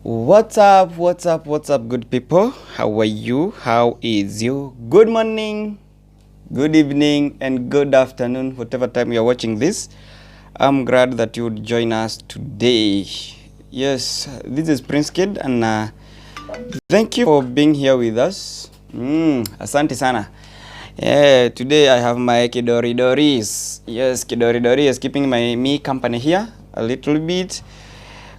What's up? What's up, good people? How are you? How is you? Good morning, good evening, and good afternoon, whatever time you're watching this. I'm glad that you would join us today. Yes, this is Prince Kid, and thank you for being here with us. Asante sana. Yeah, today I have my Kidoridoris. Yes, Kidoridoris is keeping me company here a little bit.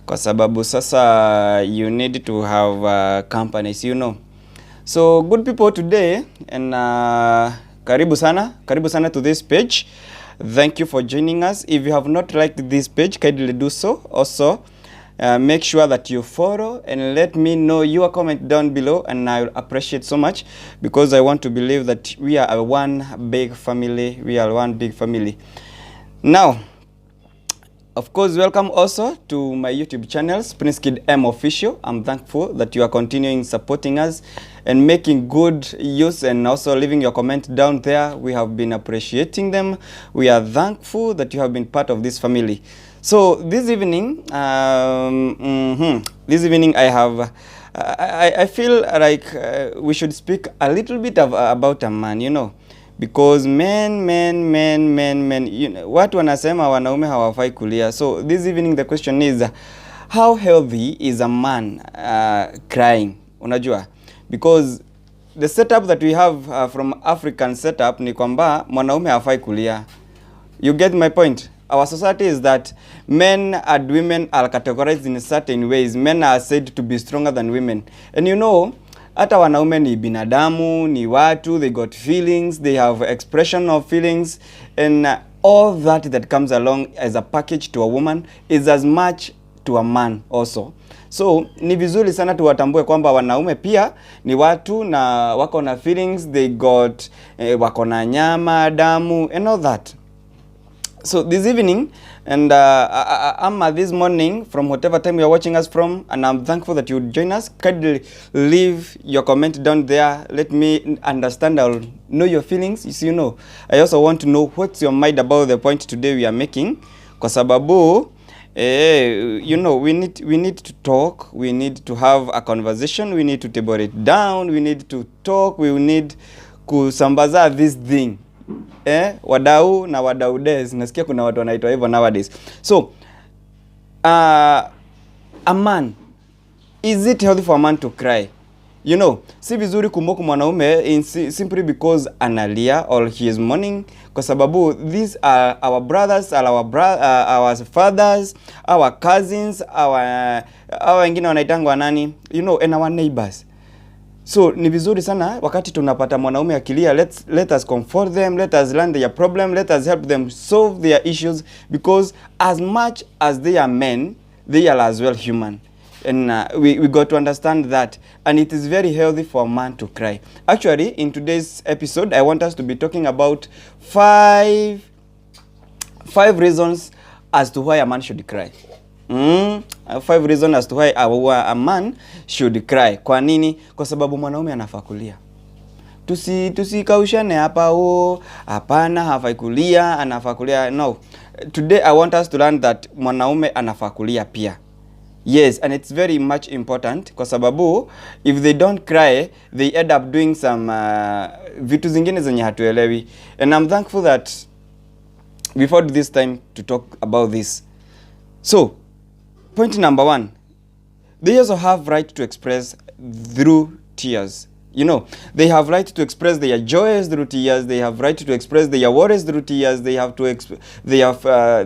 Kwa sababu sasa you need to have companies, you know. So good people today, and karibu sana to this page. Thank you for joining us. If you have not liked this page, kindly do so. Also, make sure that you follow and let me know your comment down below, and I will appreciate so much because I want to believe that we are one big family. We are one big family. Now, of course, welcome also to my YouTube channels, Prince Kid M Official. I'm thankful that you are continuing supporting us and making good use and also leaving your comment down there. We have been appreciating them. We are thankful that you have been part of this family. So this evening, I have, I feel like we should speak a little bit about a man, you know. Because men, you know, watu wanasema wanaume hawafai kulia. So this evening the question is, how healthy is a man crying? Unajua? Because the setup that we have from African setup ni kwamba mwanaume hafai kulia. You get my point? Our society is that men and women are categorized in certain ways. Men are said to be stronger than women. And you know, hata wanaume ni binadamu, ni watu, they got feelings, they have expression of feelings, and all that comes along as a package to a woman is as much to a man also. So ni vizuri sana tuwatambue kwamba wanaume pia ni watu na wako na feelings, they got wako na nyama, damu, and all that. So this evening, and this morning, from whatever time you are watching us from, and I'm thankful that you would join us. Kindly leave your comment down there. Let me understand. I'll know your feelings. You know, I also want to know what's your mind about the point today we are making. Kwa sababu, you know, we need to talk. We need to have a conversation. We need to table it down. We need to talk. We need kusambaza this thing. Wadau na wadau des. Nasikia kuna watu wanaitwa hivyo nowadays. So, a man, is it healthy for a man to cry? You know, si vizuri kumboku mwanaume simply because analia or he is mourning. Kwa sababu these are our brothers, are our fathers, our cousins, our wengine wanaitangwa nani, you know, and our neighbors. So ni vizuri sana wakati tunapata mwanaume akilia, let us comfort them, let us learn their problem, let us help them solve their issues, because as much as they are men, they are as well human. And we got to understand that, and it is very healthy for a man to cry. Actually, in today's episode, I want us to be talking about five reasons as to why a man should cry. 5 reasons as to why a man should cry. Kwa nini? Kwa sababu mwanaume anafaa kulia. Tusikaushane hapa hapana hafai kulia, anafaa kulia. No. Today I want us to learn that mwanaume anafaa kulia pia. Yes, and it's very much important kwa sababu if they don't cry, they end up doing some vitu zingine zenye hatuelewi. And I'm thankful that we found this time to talk about this. So, point number 1, they also have right to express through tears. You know, they have right to express their joys through tears. They have right to express their worries through tears. They have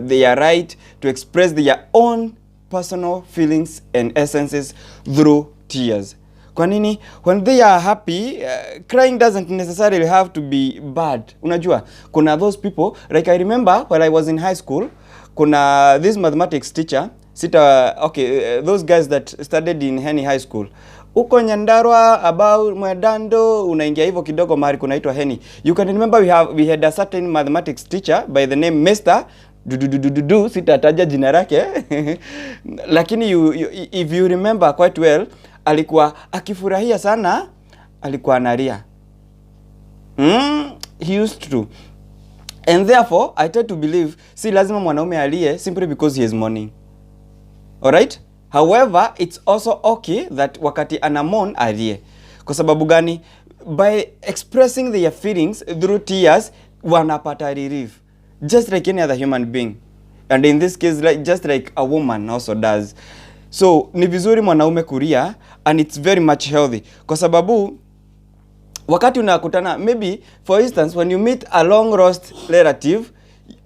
their right to express their own personal feelings and essences through tears. Kwa nini? When they are happy, crying doesn't necessarily have to be bad. Unajua, kuna those people, like I remember when I was in high school, kuna this mathematics teacher, those guys that studied in Heni High School. Uko Nyandarua, about Mwedando, unaingia hivyo kidogo mahali kunaitwa Heni. You can remember we had a certain mathematics teacher by the name Mr. Sitataja jina lake. Lakini if you remember quite well, alikuwa akifurahia sana, alikuwa analia. He used to. And therefore, I try to believe, si lazima mwanaume alie simply because he is mourning. Alright? However, it's also okay that wakati anamon alie. Kwa sababu gani? By expressing their feelings through tears, wanapata relief. Just like any other human being. And in this case, just like a woman also does. So, ni vizuri mwanaume kulia, and it's very much healthy. Kwa sababu, wakati unakutana, maybe, for instance, when you meet a long-lost relative,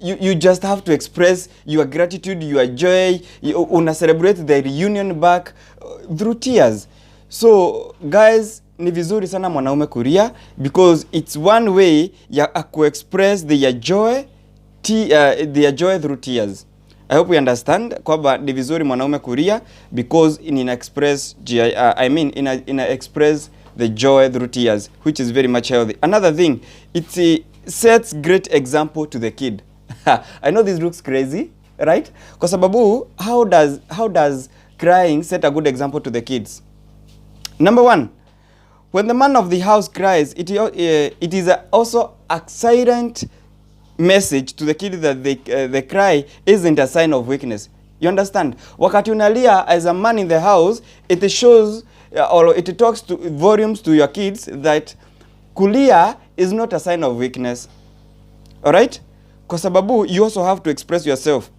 you just have to express your gratitude, your joy, una celebrate the reunion back through tears. So, guys, ni vizuri sana mwanaume kulia, because it's one way ya ku-express their joy through tears. I hope you understand kwamba ni vizuri mwanaume kulia, because ina express express the joy through tears, which is very much healthy. Another thing, it sets great example to the kid. I know this looks crazy, right? Kwa sababu, how does crying set a good example to the kids? Number one, when the man of the house cries, it is also a silent message to the kid that the cry isn't a sign of weakness. You understand? Wakati unalia as a man in the house, it shows or it talks to volumes to your kids that kulia is not a sign of weakness. Alright? Kwa sababu you also have to express yourself.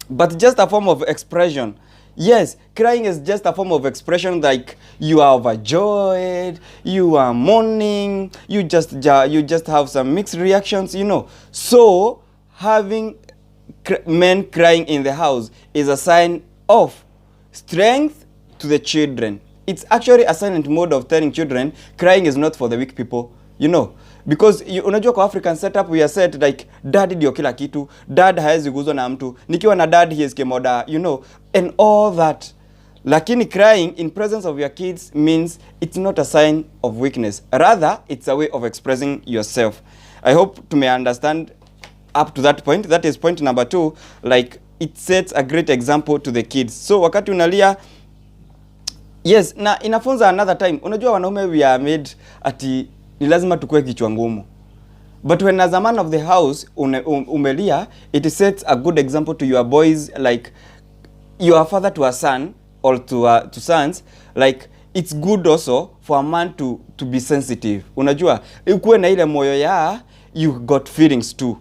But just a form of expression. Yes, crying is just a form of expression, like you are overjoyed, you are mourning, you just have some mixed reactions, you know. So, having men crying in the house is a sign of strength to the children. It's actually a silent mode of telling children crying is not for the weak people, you know. Because unajua kwa African setup we are set like dad ndio kila kitu, dad haezi guzwa na mtu, nikiwa na dad he is kemoda, you know, and all that. Lakini crying in presence of your kids means it's not a sign of weakness, rather it's a way of expressing yourself. I hope to may understand up to that point. That is point number 2, like it sets a great example to the kids. So wakati unalia, yes, na inafunza another time. Unajua wanaume we are made ati ni lazima tukue kichwa ngumu. But when as a man of the house umelia, it sets a good example to your boys, like you are father to a son or to sons, like it's good also for a man to be sensitive. Unajua, ukuwe na ile moyo ya you got feelings too.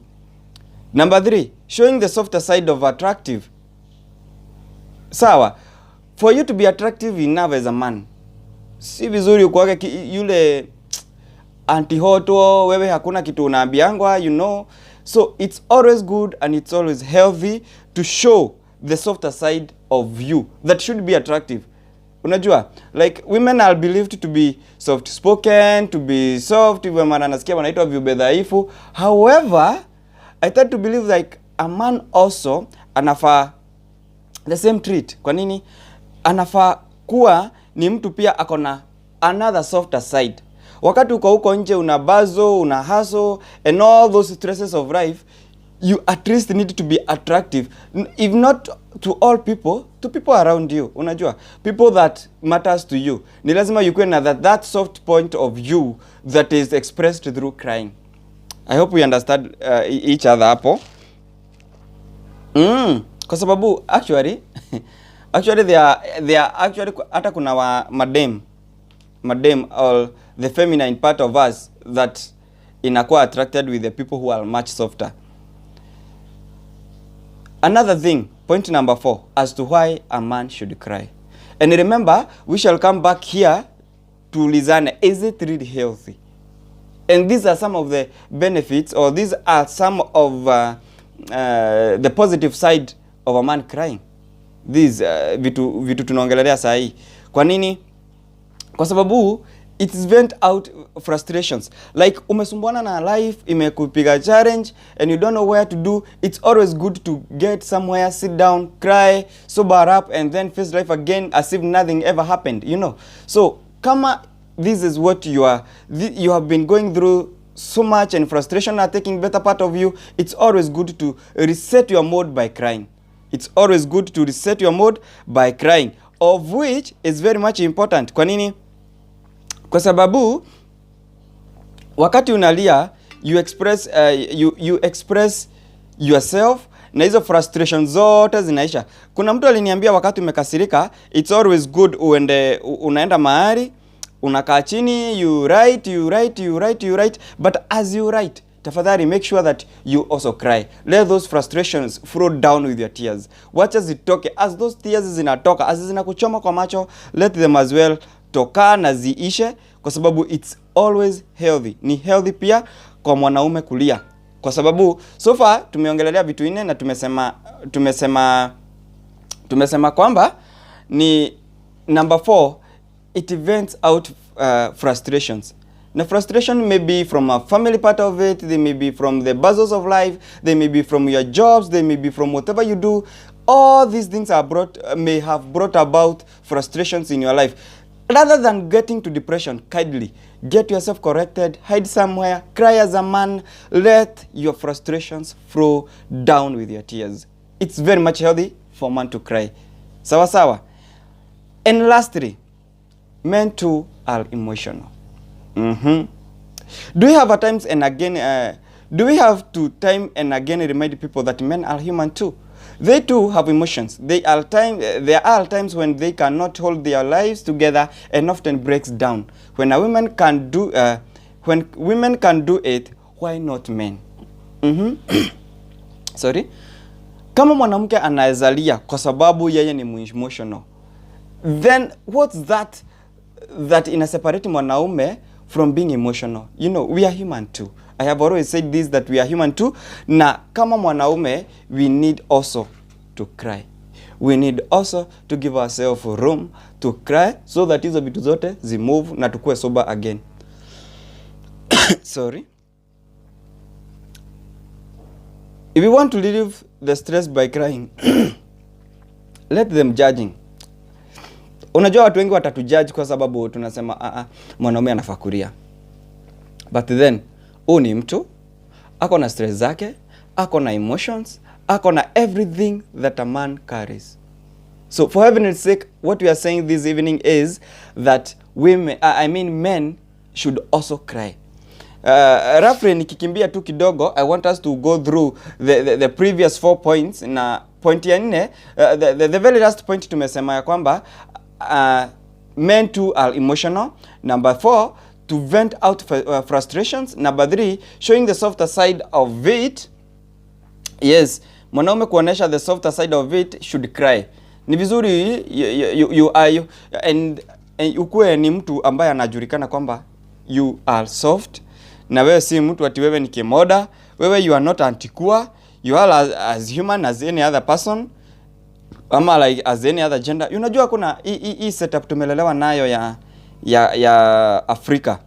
Number 3, showing the softer side of attractive. Sawa, for you to be attractive enough as a man, si vizuri ukuwake yule anti-hoto, wewe hakuna kitu unaambiangwa, you know. So it's always good and it's always healthy to show the softer side of you that should be attractive. Unajua, like women are believed to be soft spoken, to be soft, women anasikia wanaitwa viumbe dhaifu. However, I tend to believe like a man also anafaa the same treat. Kwa nini? Anafaa kuwa ni mtu pia akona another softer side. Wakati uko huko nje unabazo, hustle and all those stresses of life, you at least need to be attractive, if not to all people, to people around you. Unajua, people that matters to you. Ni lazima you na that soft point of you that is expressed through crying. I hope we understand each other hapo. Kwa sababu actually they are actually hata kuna wa madem or the feminine part of us that inakuwa attracted with the people who are much softer. Another thing, point number 4, as to why a man should cry. And remember, we shall come back here to listen, is it really healthy? And these are some of the benefits, or these are some of the positive side of a man crying. These vitu tunaongelea sahi. Kwa nini? Kwa sababu it is vent out frustrations. Like umesumbuana na life, imekupiga challenge and you don't know where to do. It's always good to get somewhere, sit down, cry, sober up and then face life again as if nothing ever happened, you know. So, kama this is what you have been going through so much and frustration are taking better part of you, it's always good to reset your mode by crying. It's always good to reset your mode by crying, of which is very much important. Kwa nini? Kwa sababu wakati unalia, you express yourself na hizo frustration zote zinaisha. Kuna mtu aliniambia wakati umekasirika, it's always good unaenda mahali, unakaa chini, you write, but as you write, tafadhali make sure that you also cry. Let those frustrations flow down with your tears. Wacha zitoke. As those tears zinatoka, as zinakuchoma kwa macho, let them as well toka na ziishe, kwa sababu it's always healthy. Ni healthy pia kwa mwanaume kulia. Kwa sababu so far tumeongelelea vitu 4 na tumesema kwamba ni number 4, it vents out frustrations. Now frustration may be from a family part of it, they may be from the buzz of life, they may be from your jobs, they may be from whatever you do. All these things may have brought about frustrations in your life. Rather than getting to depression, kindly get yourself corrected, hide somewhere, cry as a man, let your frustrations flow down with your tears. It's very much healthy for a man to cry. Sawa sawa. And lastly, men too are emotional. Do we have to time and again remind people that men are human too? They too have emotions. There are times when they cannot hold their lives together and often breaks down. When women can do it, why not men? Sorry. Kama mwanamke anaezalia kwa sababu yeye ni emotional, then what's that ina separate mwanaume from being emotional? You know, we are human too. I have always said this, that we are human too. Na kama mwanaume, we need also to cry. We need also to give ourselves room to cry, so that hizo vitu zote zimove na tukue sober again. Sorry. If we want to relieve the stress by crying, let them judging. Unajua watu wengi watatujudge kwa sababu tunasema mwanaume anafakuria. But then ni mtu ako na stress zake, ako na emotions, ako na everything that a man carries. So for heaven's sake, what we are saying this evening is that men should also cry. Roughly nikikimbia tu kidogo, I want us to go through the previous 4 points. Na point ya 4, the very last point tumesema ya kwamba men too are emotional. Number 4, to vent out frustrations. Number 3, showing the softer side of it. Yes, mwanaume kuonesha the softer side of it should cry. Ni vizuri and ukue ni mtu ambaye anajulikana kwamba you are soft, na wewe si mtu ati wewe ni kemoda, wewe you are not antikua, you are as human as any other person, ama like as any other gender. Unajua kuna hii setup tumelelewa nayo ya Afrika.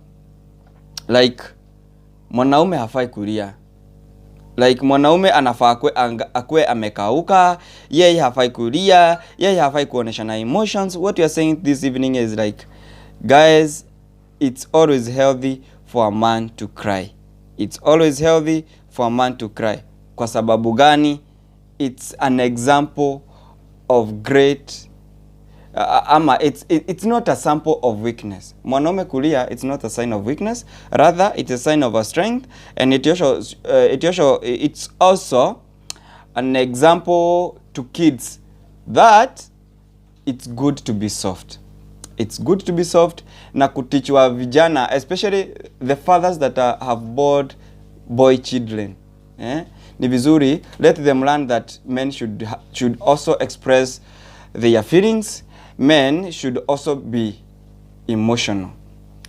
Like mwanaume hafai kulia. Like mwanaume anafaa akue amekauka, yeye hafai kulia, yeye hafai kuonesha na emotions. What you are saying this evening is like, guys, it's always healthy for a man to cry. It's always healthy for a man to cry. Kwa sababu gani? It's an example of great it's not a sample of weakness. Mwanaume kulia, it's not a sign of weakness, rather it's a sign of a strength, and it's also an example to kids that it's good to be soft. It's good to be soft, na kutichwa vijana, especially the fathers that have boy children. Ni vizuri, let them learn that men should also express their feelings. Men should also be emotional.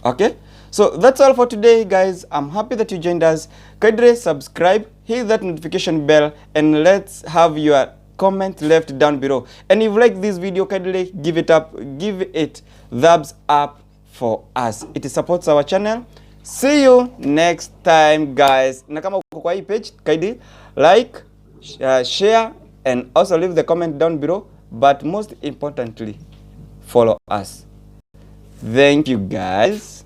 Okay? So that's all for today, guys. I'm happy that you joined us. Kindly subscribe, hit that notification bell, and let's have your comment left down below. And if you like this video, kindly give it thumbs up for us. It supports our channel. See you next time, guys. Na kama uko kwa hii page, kindly like, share, and also leave the comment down below. But most importantly, follow us. Thank you, guys.